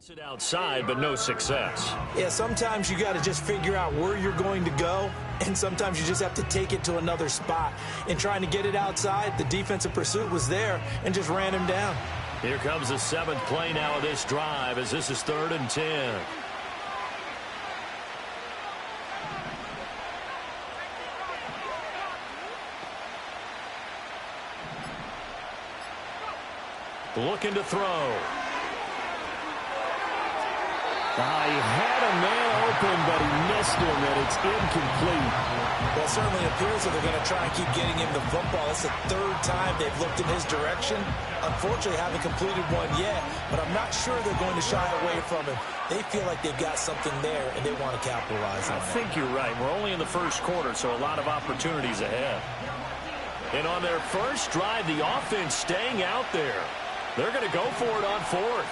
It outside, but no success. Yeah, sometimes you got to just figure out where you're going to go, and sometimes you just have to take it to another spot. In trying to get it outside, the defensive pursuit was there and just ran him down. Here comes the 7th play now of this drive as this is 3rd and 10. Looking to throw. He had a man open, but he missed him, and it's incomplete. Well, it certainly appears that they're going to try and keep getting him the football. It's the 3rd time they've looked in his direction. Unfortunately, haven't completed one yet, but I'm not sure they're going to shy away from him. They feel like they've got something there, and they want to capitalize on it. I think you're right. We're only in the first quarter, so a lot of opportunities ahead. And on their first drive, the offense staying out there. They're going to go for it on 4th.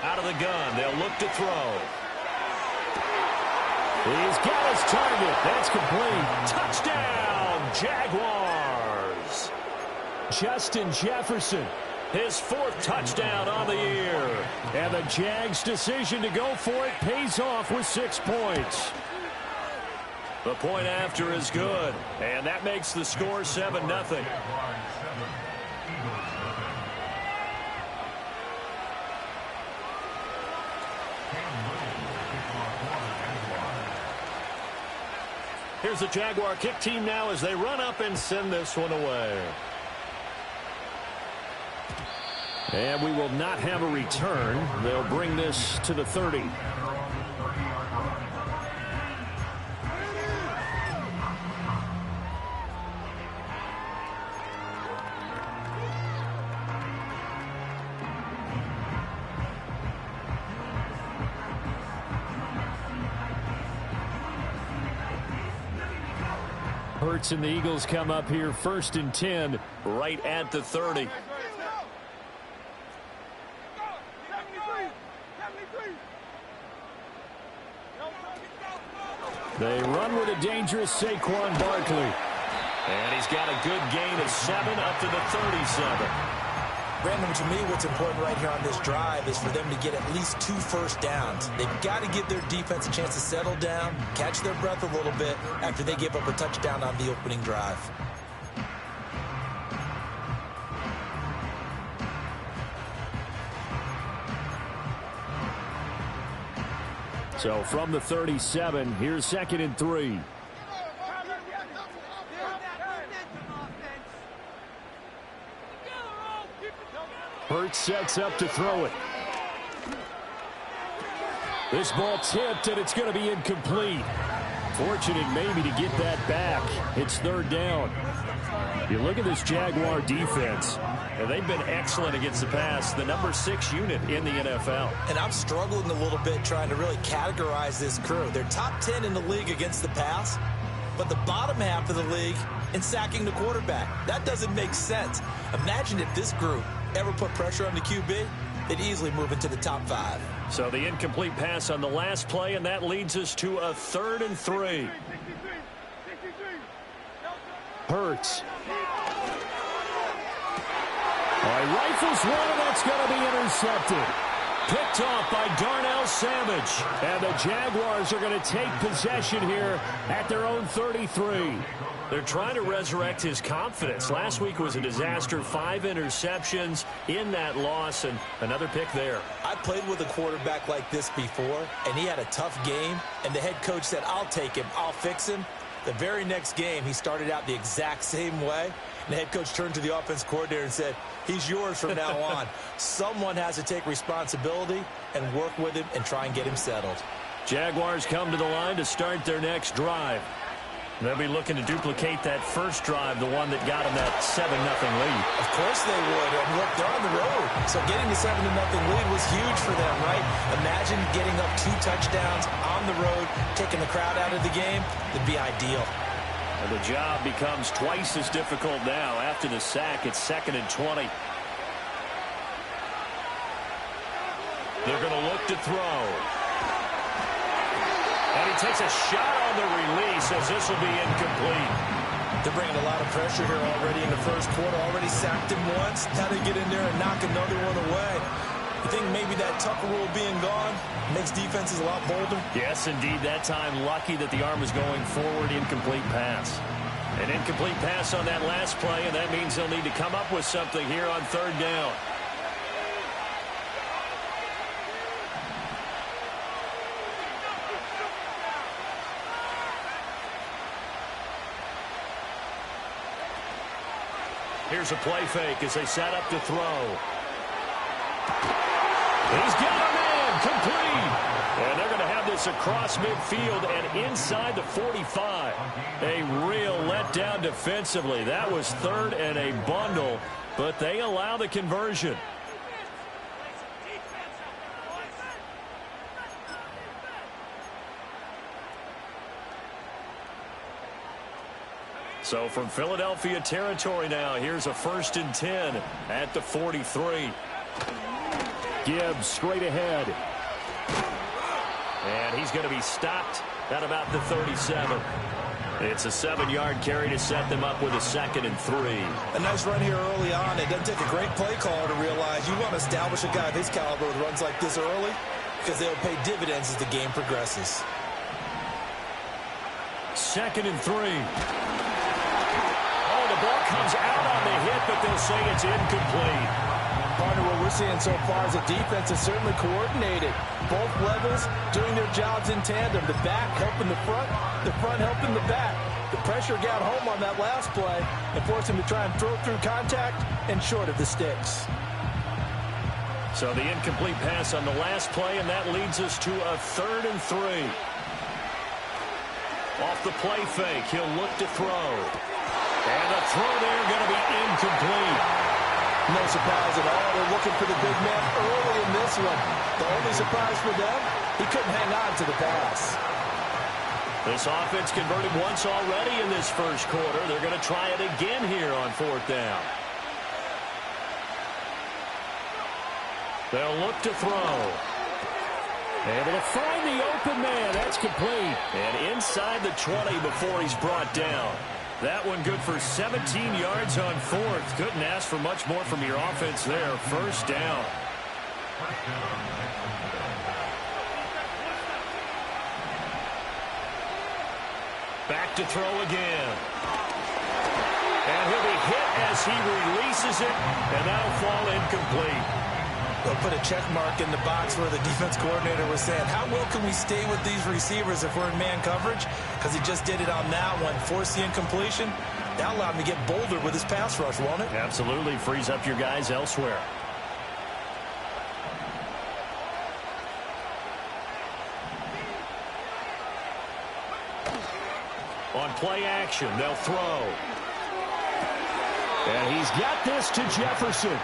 Out of the gun, they'll look to throw. He's got his target. That's complete. Touchdown, Jaguars. Justin Jefferson. His 4th touchdown on the year. And the Jags' decision to go for it pays off with 6 points. The point after is good, and that makes the score 7-0. Here's the Jaguar kick team now as they run up and send this one away. And we will not have a return. They'll bring this to the 30. Hurts and the Eagles come up here 1st and 10. Right at the 30. They run with a dangerous Saquon Barkley. And he's got a good gain of 7 up to the 37. Brandon, to me, what's important right here on this drive is for them to get at least 2 first downs. They've got to give their defense a chance to settle down, catch their breath a little bit after they give up a touchdown on the opening drive. So from the 37, here's 2nd and 3. Hurts sets up to throw it. This ball tipped, and it's going to be incomplete. Fortunate maybe to get that back. It's 3rd down. You look at this Jaguar defense. And they've been excellent against the pass, the number 6 unit in the NFL. And I'm struggling a little bit trying to really categorize this crew. They're top 10 in the league against the pass, but the bottom half of the league in sacking the quarterback. That doesn't make sense. Imagine if this group ever put pressure on the QB, they'd easily move into the top 5. So the incomplete pass on the last play, and that leads us to a 3rd and 3. Hurts. Rifles one, and that's going to be intercepted. Picked off by Darnell Savage. And the Jaguars are going to take possession here at their own 33. They're trying to resurrect his confidence. Last week was a disaster. 5 interceptions in that loss, and another pick there. I played with a quarterback like this before, and he had a tough game, and the head coach said, I'll take him, I'll fix him. The very next game, he started out the exact same way. And the head coach turned to the offense coordinator and said, he's yours from now on. Someone has to take responsibility and work with him and try and get him settled. Jaguars come to the line to start their next drive. They'll be looking to duplicate that first drive, the one that got them that 7-0 lead. Of course they would. And look, they're on the road. So getting the 7-0 lead was huge for them, right? Imagine getting up 2 touchdowns on the road, taking the crowd out of the game. It'd be ideal. And the job becomes twice as difficult now. After the sack, it's 2nd and 20. They're going to look to throw. he takes a shot on the release as this will be incomplete. They're bringing a lot of pressure here already in the first quarter. Already sacked him once. Now they get in there and knock another one away. You think maybe that Tucker rule being gone makes defenses a lot bolder? Yes, indeed. That time, lucky that the arm was going forward. Incomplete pass. An incomplete pass on that last play, and that means they'll need to come up with something here on third down. Here's a play fake as they set up to throw. He's got a man complete. And they're going to have this across midfield and inside the 45. A real letdown defensively. That was third and a bundle, but they allow the conversion. So from Philadelphia territory now, here's a 1st and 10 at the 43. Gibbs straight ahead. And he's going to be stopped at about the 37. It's a 7-yard carry to set them up with a 2nd and 3. A nice run here early on. It doesn't take a great play caller to realize you want to establish a guy of his caliber with runs like this early because they'll pay dividends as the game progresses. 2nd and 3. Oh, the ball comes out on the hit, but they'll say it's incomplete. Partner, what we're seeing so far is the defense is certainly coordinated. Both levels doing their jobs in tandem. The back helping the front helping the back. The pressure got home on that last play and forced him to try and throw through contact and short of the sticks. So the incomplete pass on the last play, and that leads us to a 3rd and 3. Off the play fake, he'll look to throw. And the throw there going to be incomplete. No surprise at all. They're looking for the big man early in this one. The only surprise for them, he couldn't hang on to the pass. This offense converted once already in this first quarter. They're going to try it again here on 4th down. They'll look to throw. Able to find the open man. That's complete. And inside the 20 before he's brought down. That one good for 17 yards on 4th. Couldn't ask for much more from your offense there. 1st down. Back to throw again. And he'll be hit as he releases it, and that'll fall incomplete. They'll put a check mark in the box where the defense coordinator was saying, how well can we stay with these receivers if we're in man coverage? Because he just did it on that one, forced the incompletion. That allowed him to get bolder with his pass rush, won't it? Absolutely. Frees up your guys elsewhere. On play action, they'll throw. And he's got this to Jefferson.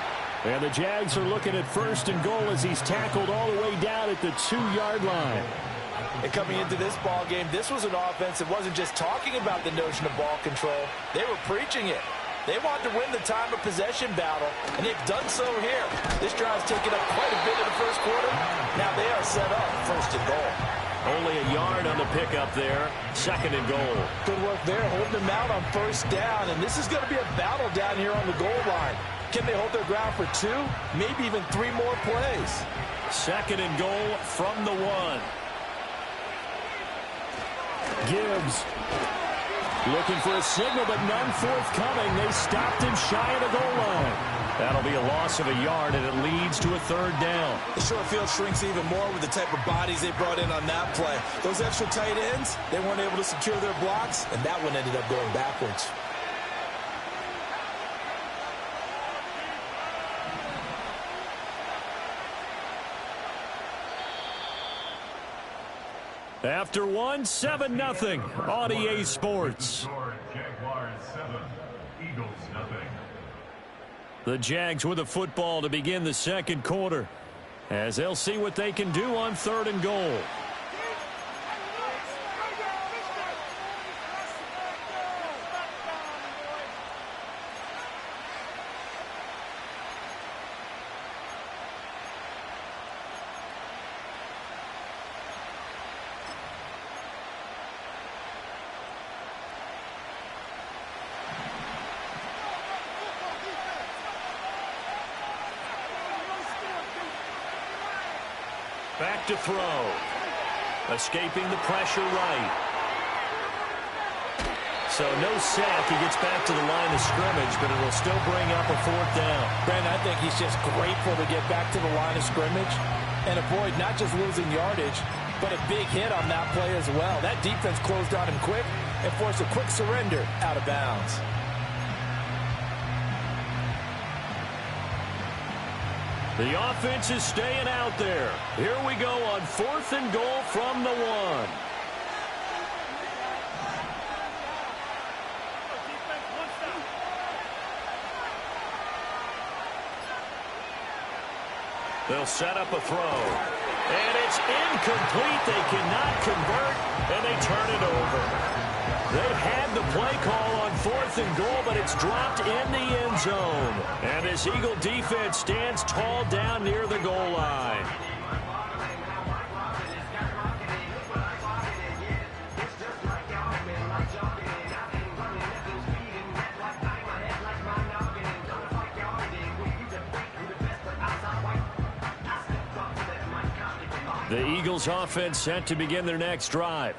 And the Jags are looking at 1st and goal as he's tackled all the way down at the 2-yard line. And coming into this ball game, this was an offense that wasn't just talking about the notion of ball control. They were preaching it. They wanted to win the time of possession battle, and they've done so here. This drive's taken up quite a bit in the first quarter. Now they are set up 1st and goal. Only a yard on the pickup there. 2nd and goal. Good work there, holding them out on 1st down. And this is going to be a battle down here on the goal line. Can they hold their ground for 2, maybe even 3 more plays? 2nd and goal from the 1. Gibbs looking for a signal, but none forthcoming. They stopped him shy of the goal line. That'll be a loss of a yard, and it leads to a 3rd down. The short field shrinks even more with the type of bodies they brought in on that play. Those extra tight ends, they weren't able to secure their blocks, and that one ended up going backwards. After 1, 7-0 on EA Sports. Jaguars 7, Eagles 0. The Jags with the football to begin the 2nd quarter, as they'll see what they can do on 3rd and goal. Back to throw. Escaping the pressure right. So no sack. He gets back to the line of scrimmage, but it will still bring up a 4th down. Brandon, I think he's just grateful to get back to the line of scrimmage and avoid not just losing yardage, but a big hit on that play as well. That defense closed on him quick and forced a quick surrender out of bounds. The offense is staying out there. Here we go on 4th and goal from the 1. They'll set up a throw. And it's incomplete. They cannot convert, and they turn it over. They had the play call on 4th and goal, but it's dropped in the end zone. And this Eagle defense stands tall down near the goal line. The Eagles offense set to begin their next drive.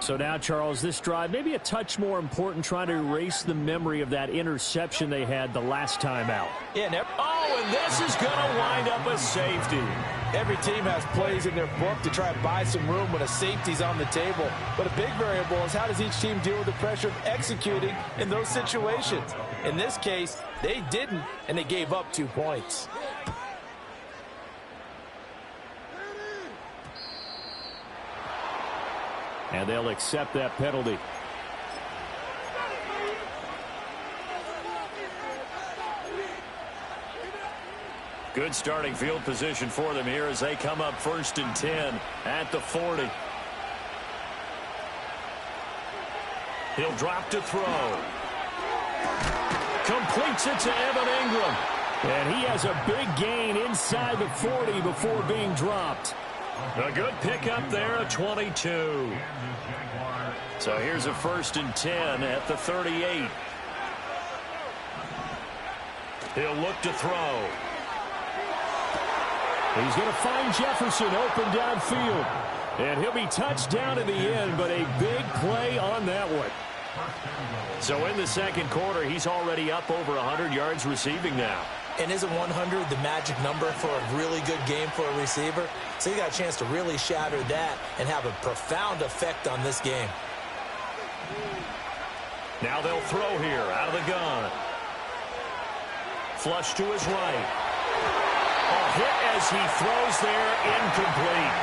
So now, Charles, this drive maybe a touch more important, trying to erase the memory of that interception they had the last time out. Yeah, and this is going to wind up a safety. Every team has plays in their book to try and buy some room when a safety's on the table. But a big variable is how does each team deal with the pressure of executing in those situations. In this case, they didn't, and they gave up 2 points. And they'll accept that penalty. Good starting field position for them here as they come up 1st and 10 at the 40. He'll drop to throw. Completes it to Evan Ingram. And he has a big gain inside the 40 before being dropped. A good pickup there, a 22. So here's a 1st and 10 at the 38. He'll look to throw. He's going to find Jefferson open downfield. And he'll be touched down in the end, but a big play on that one. So in the second quarter, he's already up over 100 yards receiving now. And isn't 100 the magic number for a really good game for a receiver? So you got a chance to really shatter that and have a profound effect on this game. Now they'll throw here out of the gun. Flush to his right. A hit as he throws there, incomplete.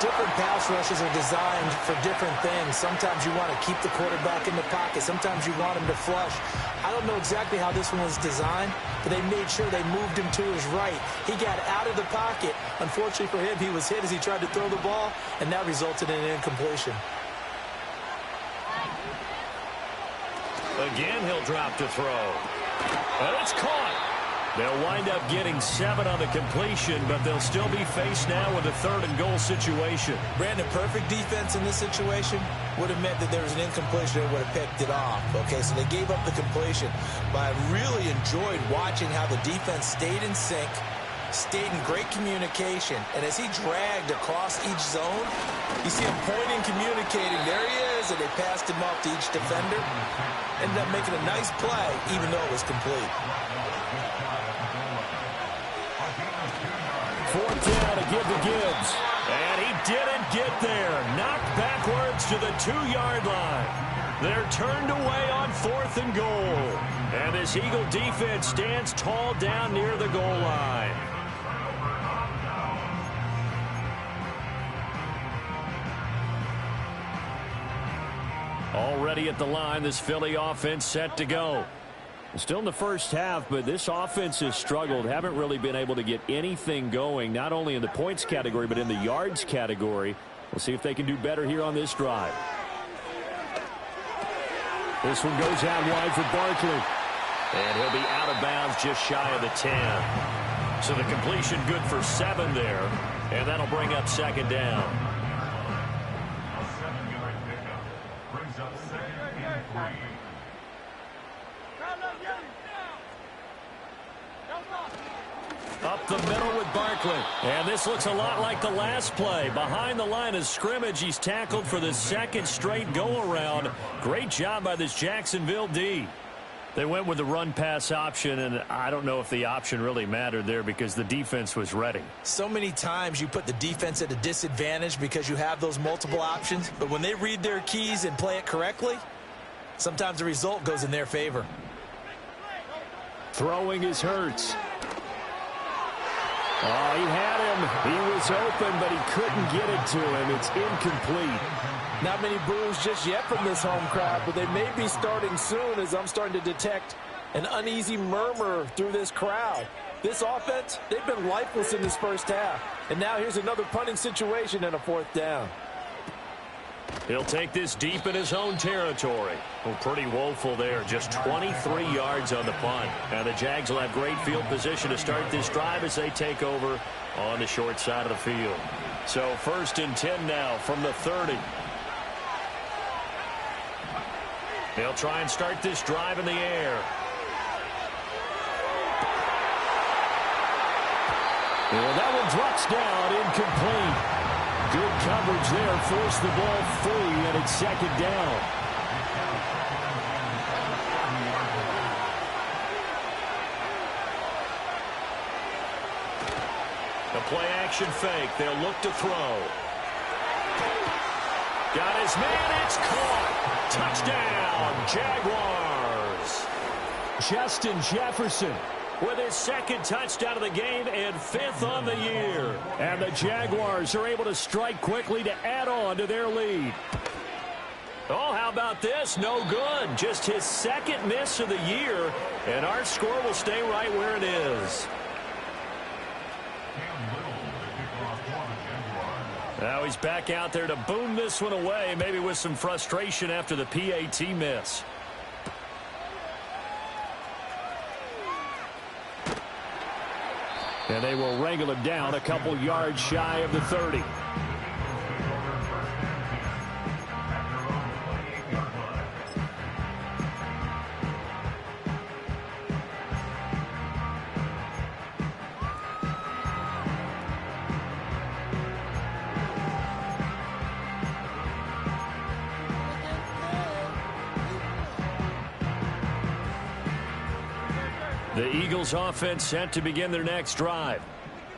Different pass rushes are designed for different things. Sometimes you want to keep the quarterback in the pocket. Sometimes you want him to flush. I don't know exactly how this one was designed, but they made sure they moved him to his right. He got out of the pocket. Unfortunately for him, he was hit as he tried to throw the ball, and that resulted in an incompletion. Again, he'll drop to throw. And it's caught. They'll wind up getting 7 on the completion, but they'll still be faced now with a 3rd and goal situation. Brandon, perfect defense in this situation would have meant that there was an incompletion. They would have picked it off. Okay, so they gave up the completion. But I really enjoyed watching how the defense stayed in sync, stayed in great communication. And as he dragged across each zone, you see him pointing, communicating. There he is, and they passed him off to each defender. Ended up making a nice play, even though it was complete. 4th down to give to Gibbs. And he didn't get there. Knocked backwards to the 2-yard line. They're turned away on 4th and goal. And this Eagle defense stands tall down near the goal line. Already at the line, this Philly offense set to go. Still in the first half, but this offense has struggled. Haven't really been able to get anything going, not only in the points category, but in the yards category. We'll see if they can do better here on this drive. This one goes out wide for Barkley. And he'll be out of bounds just shy of the 10. So the completion good for 7 there. And that'll bring up 2nd down. A 7-yard pickup brings up 2nd and 3. Up the middle with Barkley. And this looks a lot like the last play. Behind the line of scrimmage, he's tackled for the second straight go-around. Great job by this Jacksonville D. They went with the run-pass option, and I don't know if the option really mattered there because the defense was ready. So many times you put the defense at a disadvantage because you have those multiple options, but when they read their keys and play it correctly, sometimes the result goes in their favor. Throwing is Hurts. Oh, he had him. He was open, but he couldn't get it to him. It's incomplete. Not many boos just yet from this home crowd, but they may be starting soon as I'm starting to detect an uneasy murmur through this crowd. This offense, they've been lifeless in this first half. And now here's another punting situation and a fourth down. He'll take this deep in his own territory. Well, pretty woeful there. Just 23 yards on the punt. And the Jags will have great field position to start this drive as they take over on the short side of the field. So 1st and 10 now from the 30. They'll try and start this drive in the air. Well, that one drops down, incomplete. Good coverage there, forced the ball free, and it's 2nd down. The play-action fake. They'll look to throw. Got his man. It's caught. Touchdown, Jaguars. Justin Jefferson With his 2nd touchdown of the game and 5th on the year. And the Jaguars are able to strike quickly to add on to their lead. Oh, how about this? No good. Just his 2nd miss of the year, and our score will stay right where it is. Now he's back out there to boom this one away, maybe with some frustration after the PAT miss. And they will wrangle him down a couple yards shy of the 30. The Eagles offense set to begin their next drive.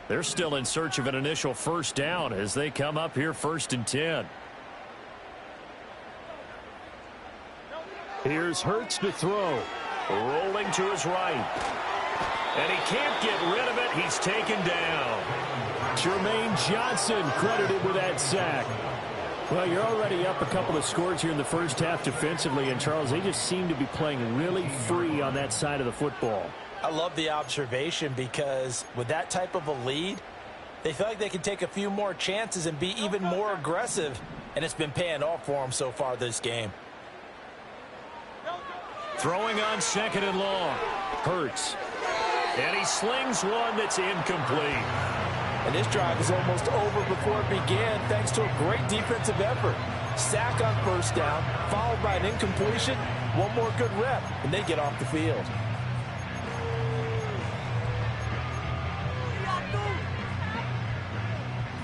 They're still in search of an initial 1st down as they come up here 1st and 10. Here's Hurts to throw. Rolling to his right. And he can't get rid of it. He's taken down. Jermaine Johnson credited with that sack. Well, you're already up a couple of scores here in the first half defensively, and Charles, they just seem to be playing really free on that side of the football. I love the observation because with that type of a lead, they feel like they can take a few more chances and be even more aggressive, and it's been paying off for them so far this game. Throwing on 2nd and long. Hurts. And he slings one that's incomplete. And this drive is almost over before it began thanks to a great defensive effort. Sack on 1st down, followed by an incompletion. One more good rep, and they get off the field.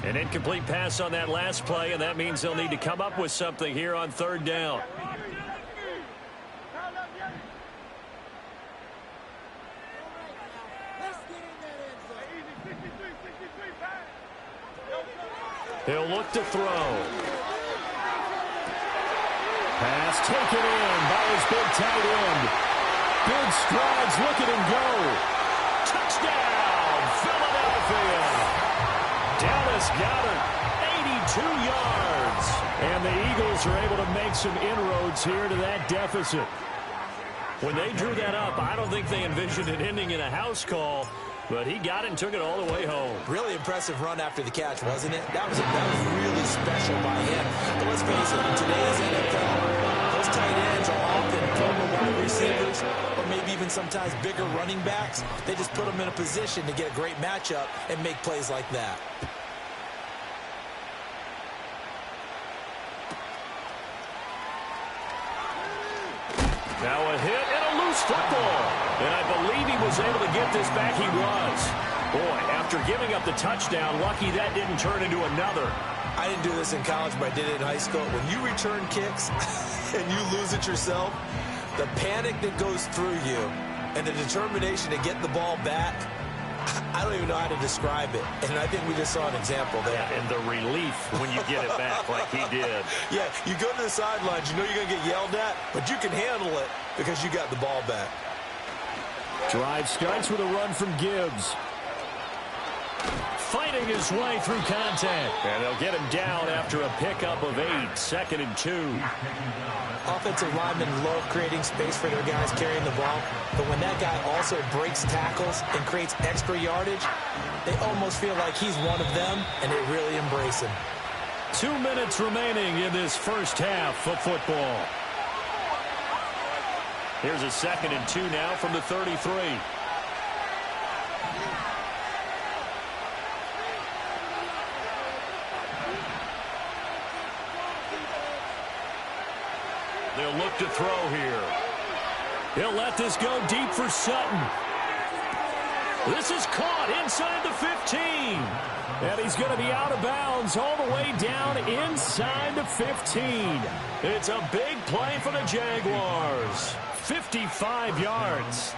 An incomplete pass on that last play, and that means they'll need to come up with something here on 3rd down. He'll look to throw. Pass taken in by his big tight end. Big strides, look at him go. Touchdown, Philadelphia. Dallas Goedert, 82 yards. And the Eagles are able to make some inroads here to that deficit. When they drew that up, I don't think they envisioned it ending in a house call, but he got it and took it all the way home. Really impressive run after the catch, wasn't it? That was really special by him. But let's face it, in today's NFL, those tight ends are often former wide receivers or maybe even sometimes bigger running backs. They just put them in a position to get a great matchup and make plays like that. Now a hit and a loose football. And I believe he was able to get this back. He was. Boy, after giving up the touchdown, lucky that didn't turn into another. I didn't do this in college, but I did it in high school. When you return kicks and you lose it yourself, the panic that goes through you and the determination to get the ball back, I don't even know how to describe it. And I think we just saw an example there. Yeah, and the relief when you get it back like he did. Yeah, you go to the sidelines, you know you're going to get yelled at, but you can handle it because you got the ball back. Drive starts with a run from Gibbs. Fighting his way through contact. And they'll get him down after a pickup of 8, 2nd and 2. Offensive linemen love creating space for their guys carrying the ball, but when that guy also breaks tackles and creates extra yardage, they almost feel like he's one of them, and they really embrace him. 2 minutes remaining in this first half of football. Here's a 2nd and 2 now from the 33. They'll look to throw here. He'll let this go deep for Sutton. This is caught inside the 15. And he's going to be out of bounds all the way down inside the 15. It's a big play for the Jaguars. 55 yards.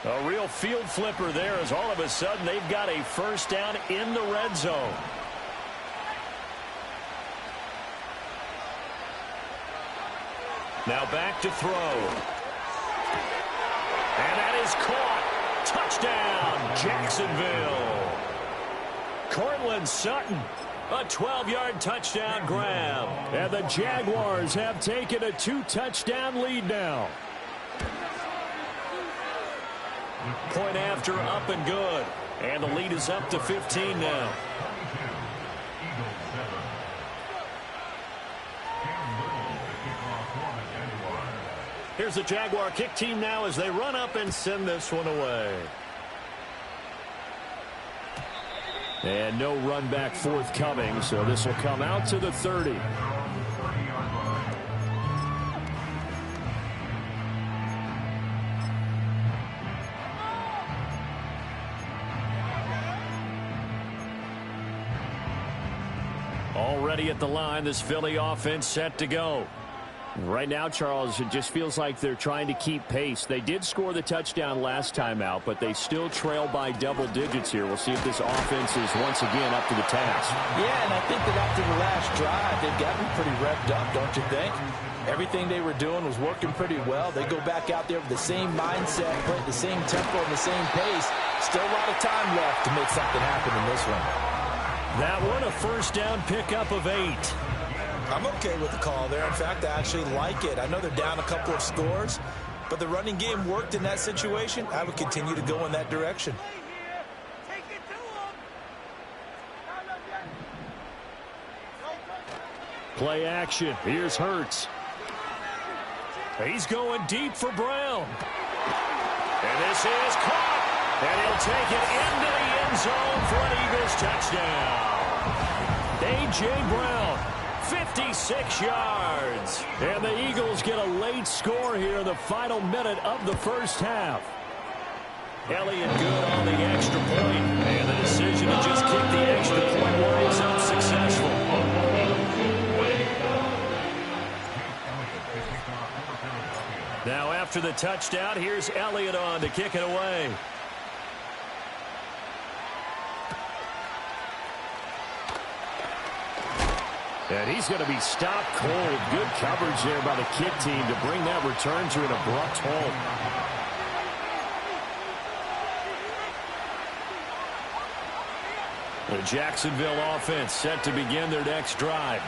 A real field flipper there as all of a sudden they've got a first down in the red zone. Now back to throw. And that is caught. Touchdown, Jacksonville. Cortland Sutton, a 12-yard touchdown grab. And the Jaguars have taken a 2-touchdown lead now. Point after up and good. And the lead is up to 15 now. Here's the Jaguar kick team now as they run up and send this one away. And no run back forthcoming, so this will come out to the 30. Already at the line, this Philly offense set to go. Right now, Charles, it just feels like they're trying to keep pace. They did score the touchdown last time out, but they still trail by double digits here. We'll see if this offense is once again up to the task. Yeah, and I think that after the last drive, they've gotten pretty revved up, don't you think? Everything they were doing was working pretty well. They go back out there with the same mindset, play at the same tempo and the same pace. Still a lot of time left to make something happen in this one. That one a first down pickup of 8. I'm okay with the call there. In fact, I actually like it. I know they're down a couple of scores, but the running game worked in that situation. I would continue to go in that direction. Play action. Here's Hurts. He's going deep for Brown. And this is caught. And he'll take it into the end zone for an Eagles touchdown. A.J. Brown, 56 yards. And the Eagles get a late score here in the final minute of the first half. Elliott good on the extra point. And the decision to just kick the extra point was unsuccessful. Now after the touchdown, here's Elliott on to kick it away. And he's going to be stopped cold. Good coverage there by the kick team to bring that return to an abrupt halt. The Jacksonville offense set to begin their next drive.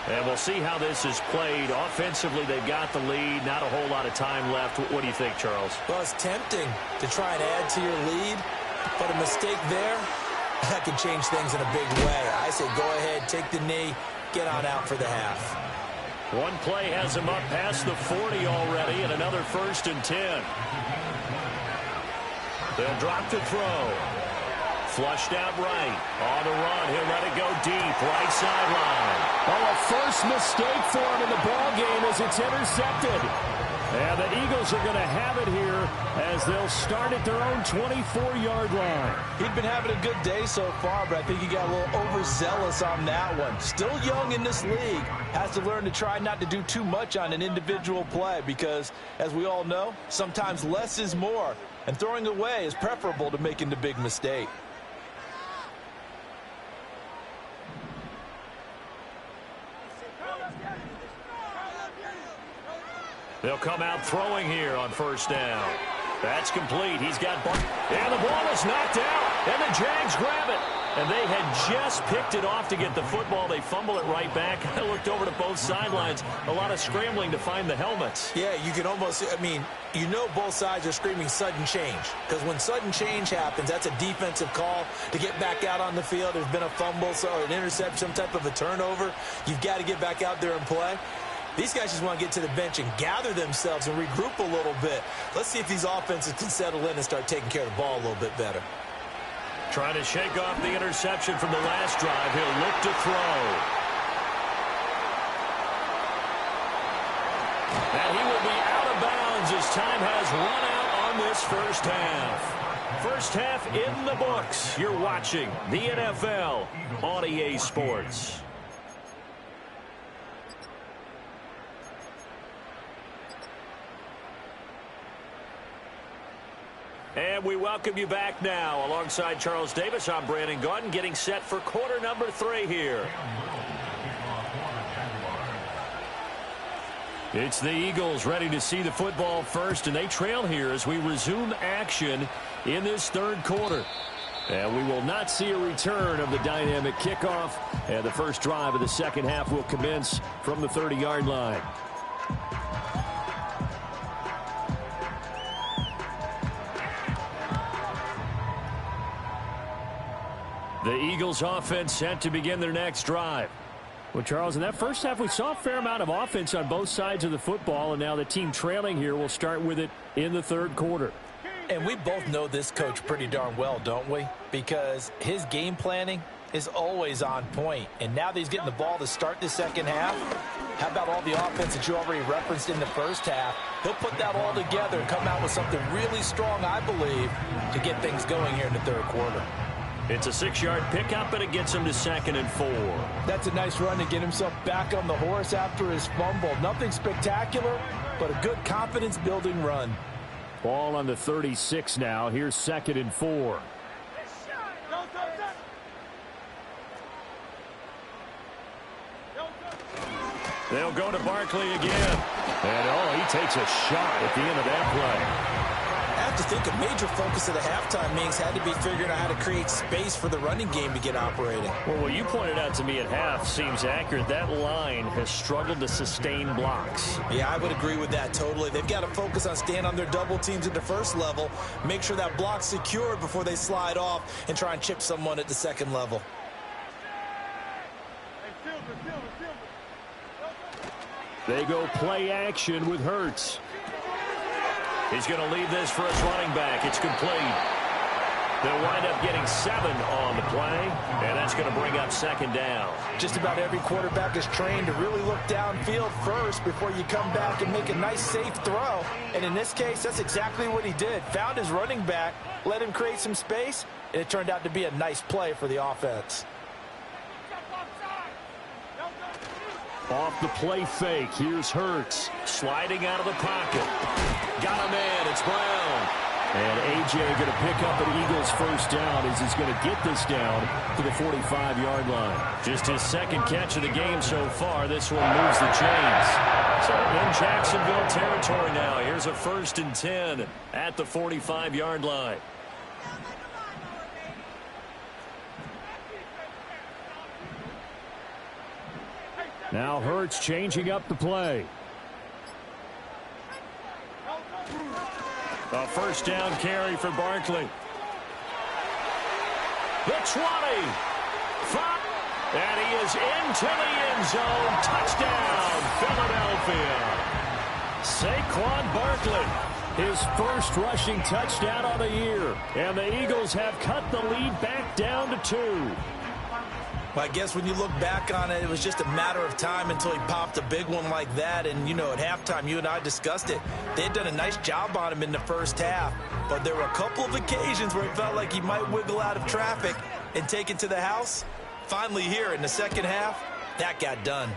And we'll see how this is played. Offensively, they've got the lead. Not a whole lot of time left. What do you think, Charles? Well, it's tempting to try and add to your lead, but a mistake there, that could change things in a big way. I say go ahead, take the knee, get on out for the half. One play has him up past the 40 already, and another 1st and 10. They'll drop to throw. Flushed out right. On the run, he'll let it go deep, right sideline. Oh, a first mistake for him in the ball game as it's intercepted. And the Eagles are going to have it here as they'll start at their own 24-yard line. He'd been having a good day so far, but I think he got a little overzealous on that one. Still young in this league. Has to learn to try not to do too much on an individual play because, as we all know, sometimes less is more. And throwing away is preferable to making the big mistake. They'll come out throwing here on first down. That's complete. He's got and the ball is knocked out, and the Jags grab it. And they had just picked it off to get the football. They fumble it right back. I looked over to both sidelines. A lot of scrambling to find the helmets. Yeah, you can almost, I mean, you know both sides are screaming sudden change. Because when sudden change happens, that's a defensive call to get back out on the field. There's been a fumble, so an interception, some type of a turnover. You've got to get back out there and play. These guys just want to get to the bench and gather themselves and regroup a little bit. Let's see if these offenses can settle in and start taking care of the ball a little bit better. Trying to shake off the interception from the last drive. He'll look to throw. And he will be out of bounds as time has run out on this first half. First half in the books. You're watching the NFL on EA Sports. And we welcome you back now. Alongside Charles Davis, I'm Brandon Gaudin, getting set for quarter number 3 here. It's the Eagles ready to see the football first, and they trail here as we resume action in this third quarter. And we will not see a return of the dynamic kickoff, and the first drive of the second half will commence from the 30-yard line. The Eagles offense set to begin their next drive. Well, Charles, in that first half, we saw a fair amount of offense on both sides of the football, and now the team trailing here will start with it in the third quarter. And we both know this coach pretty darn well, don't we? Because his game planning is always on point. And now that he's getting the ball to start the second half, how about all the offense that you already referenced in the first half? He'll put that all together and come out with something really strong, I believe, to get things going here in the third quarter. It's a 6-yard pickup, and it gets him to 2nd and 4. That's a nice run to get himself back on the horse after his fumble. Nothing spectacular, but a good confidence-building run. Ball on the 36 now. Here's 2nd and 4. They'll go to Barkley again. And, he takes a shot at the end of that play. I have to think a major focus of the halftime meetings had to be figuring out how to create space for the running game to get operating. Well, what you pointed out to me at half seems accurate. That line has struggled to sustain blocks. Yeah, I would agree with that totally. They've got to focus on staying on their double teams at the first level, make sure that block's secured before they slide off and try and chip someone at the second level. They go play action with Hurts. He's going to leave this for his running back. It's complete. They'll wind up getting 7 on the play, and that's going to bring up 2nd down. Just about every quarterback is trained to really look downfield first before you come back and make a nice, safe throw. And in this case, that's exactly what he did. Found his running back, let him create some space, and it turned out to be a nice play for the offense. Off the play fake, here's Hurts. Sliding out of the pocket. Got him in, it's Brown. And A.J. going to pick up an Eagles first down as he's going to get this down to the 45-yard line. Just his 2nd catch of the game so far. This one moves the chains. So in Jacksonville territory now. Here's a 1st and 10 at the 45-yard line. Now Hurts changing up the play. A 1st down carry for Barkley. The 20. 5. And he is into the end zone. Touchdown, Philadelphia. Saquon Barkley, his first rushing touchdown of the year. And the Eagles have cut the lead back down to 2. Well, I guess when you look back on it, it was just a matter of time until he popped a big one like that. And, you know, at halftime, you and I discussed it. They had done a nice job on him in the first half. But there were a couple of occasions where it felt like he might wiggle out of traffic and take it to the house. Finally here in the second half, that got done.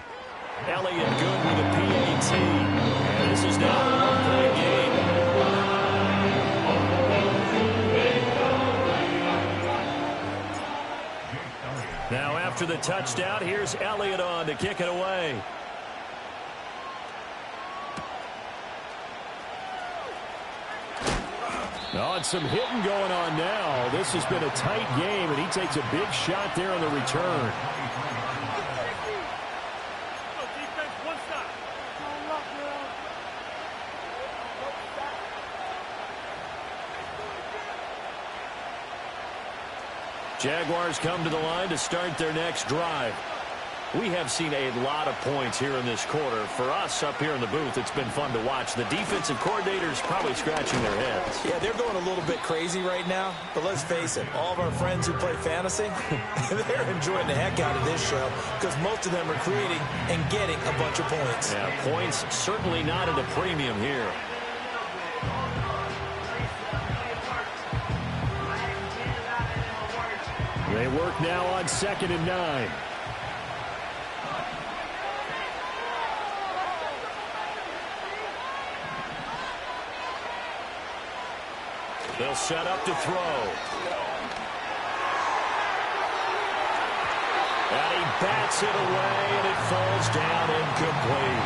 Elliott good with a PAT. And this is now a one-point game. Now after the touchdown, here's Elliott on to kick it away. Oh, and some hitting going on now. This has been a tight game, and he takes a big shot there on the return. Jaguars come to the line to start their next drive. We have seen a lot of points here in this quarter. For us up here in the booth, it's been fun to watch. The defensive coordinators probably scratching their heads. Yeah, they're going a little bit crazy right now. But let's face it, all of our friends who play fantasy, they're enjoying the heck out of this show because most of them are creating and getting a bunch of points. Yeah, points certainly not at a premium here. They work now on 2nd and 9. They'll set up to throw. And he bats it away, and it falls down incomplete.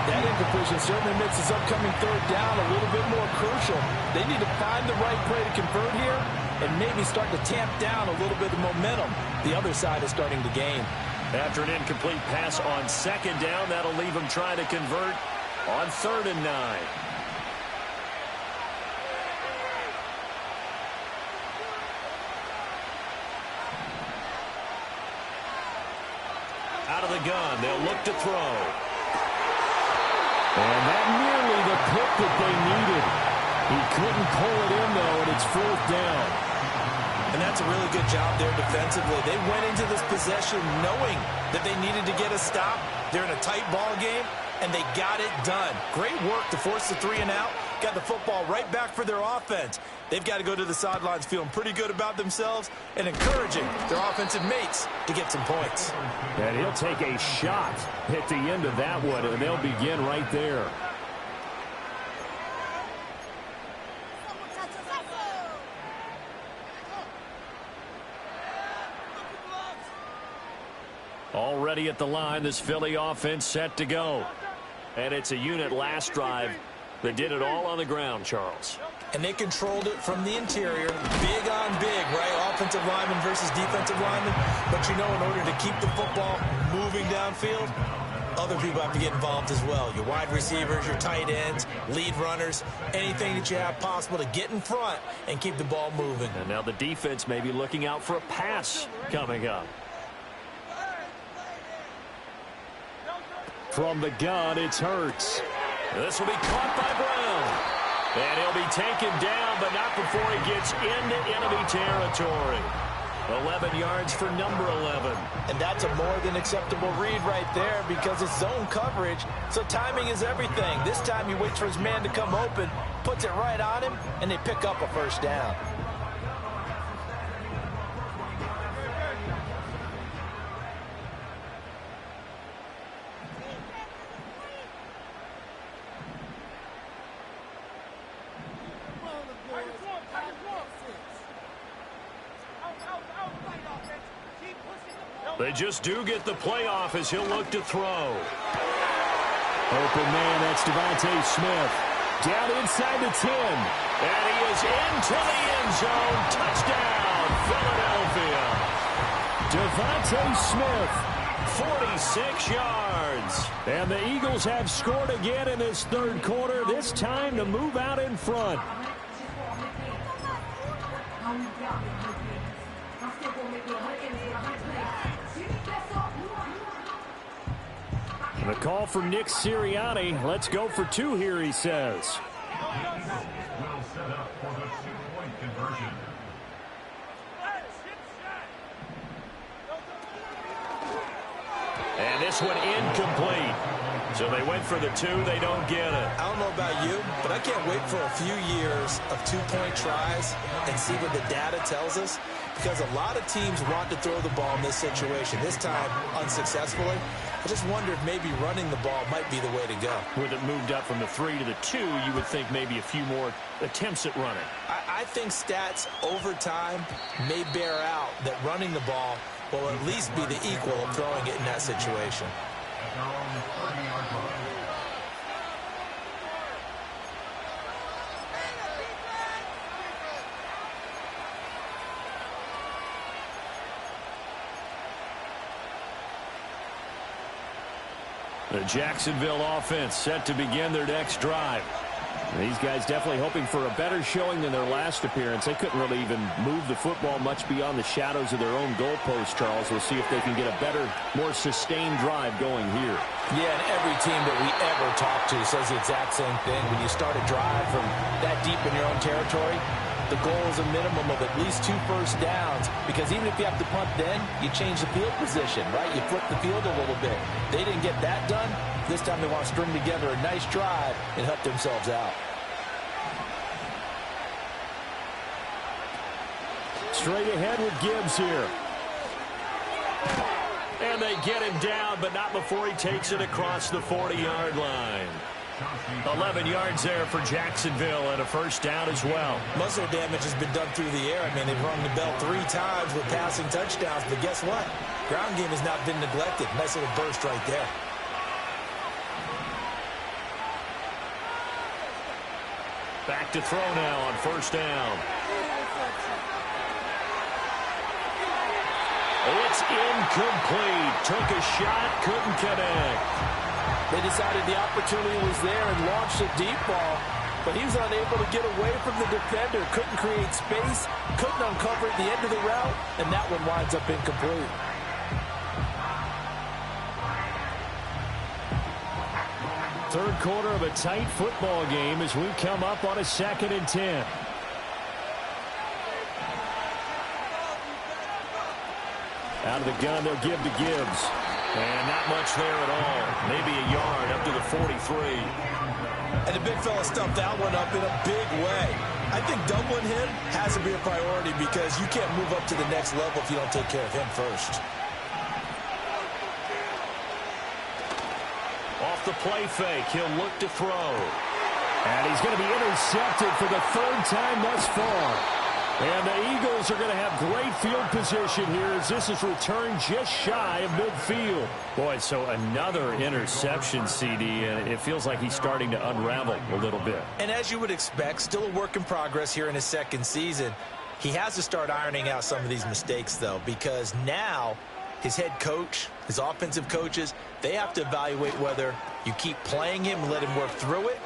That incompletion certainly makes this upcoming third down a little bit more crucial. They need to find the right play to convert here and maybe start to tamp down a little bit of momentum. The other side is starting to gain. After an incomplete pass on 2nd down, that'll leave him trying to convert on 3rd and 9. Out of the gun, they'll look to throw. And that nearly the pick that they needed. He couldn't pull it in, though, and it's 4th down. And that's a really good job there defensively. They went into this possession knowing that they needed to get a stop. They're in a tight ball game, and they got it done. Great work to force the 3 and out. Got the football right back for their offense. They've got to go to the sidelines feeling pretty good about themselves and encouraging their offensive mates to get some points. And he'll take a shot at the end of that one, and they'll begin right there. Already at the line, this Philly offense set to go. And it's a unit last drive that did it all on the ground, Charles. And they controlled it from the interior, big on big, right? Offensive lineman versus defensive lineman. But you know, in order to keep the football moving downfield, other people have to get involved as well. Your wide receivers, your tight ends, lead runners, anything that you have possible to get in front and keep the ball moving. And now the defense may be looking out for a pass coming up. From the gun, it's Hurts. This will be caught by Brown. And he'll be taken down, but not before he gets into enemy territory. 11 yards for number 11. And that's a more than acceptable read right there because it's zone coverage, so timing is everything. This time he waits for his man to come open, puts it right on him, and they pick up a first down. They just do get the playoff as he'll look to throw. Open man, that's Devontae Smith. Down inside the 10. And he is into the end zone. Touchdown, Philadelphia. Devontae Smith. 46 yards. And the Eagles have scored again in this third quarter, this time to move out in front. The call from Nick Sirianni. Let's go for 2 here, he says. Will set up for the 2-point conversion. This one incomplete. So they went for the 2. They don't get it. I don't know about you, but I can't wait for a few years of 2-point tries and see what the data tells us, because a lot of teams want to throw the ball in this situation, this time unsuccessfully. I just wonder if maybe running the ball might be the way to go. With it moved up from the 3 to the 2, you would think maybe a few more attempts at running. I think stats over time may bear out that running the ball will at least be the equal of throwing it in that situation. At their own 30-yard line. The Jacksonville offense set to begin their next drive. These guys definitely hoping for a better showing than their last appearance. They couldn't really even move the football much beyond the shadows of their own goalpost, Charles. We'll see if they can get a better, more sustained drive going here. Yeah, and every team that we ever talk to says the exact same thing. When you start a drive from that deep in your own territory, the goal is a minimum of at least 2 first downs, because even if you have to punt then, you change the field position, right? You flip the field a little bit. They didn't get that done. This time they want to string together a nice drive and help themselves out. Straight ahead with Gibbs here. And they get him down, but not before he takes it across the 40-yard line. 11 yards there for Jacksonville and a first down as well. Muscle damage has been done through the air. I mean, they've rung the bell 3 times with passing touchdowns, but guess what? Ground game has not been neglected. Nice little burst right there. Back to throw now on first down. It's incomplete. Took a shot, couldn't connect. They decided the opportunity was there and launched a deep ball, but he was unable to get away from the defender. Couldn't create space, couldn't uncover at the end of the route, and that one winds up incomplete. Third quarter of a tight football game as we come up on a 2nd and 10. Out of the gun, they'll give to Gibbs. And not much there at all. Maybe a yard up to the 43. And the big fella stumped that one up in a big way. I think doubling him has to be a priority, because you can't move up to the next level if you don't take care of him first. Off the play fake, he'll look to throw. And he's going to be intercepted for the 3rd time thus far. And the Eagles are going to have great field position here as this is returned just shy of midfield. Boy, so another interception, CD, and it feels like he's starting to unravel a little bit. And as you would expect, still a work in progress here in his 2nd season. He has to start ironing out some of these mistakes, though, because now his head coach, his offensive coaches, they have to evaluate whether you keep playing him and let him work through it,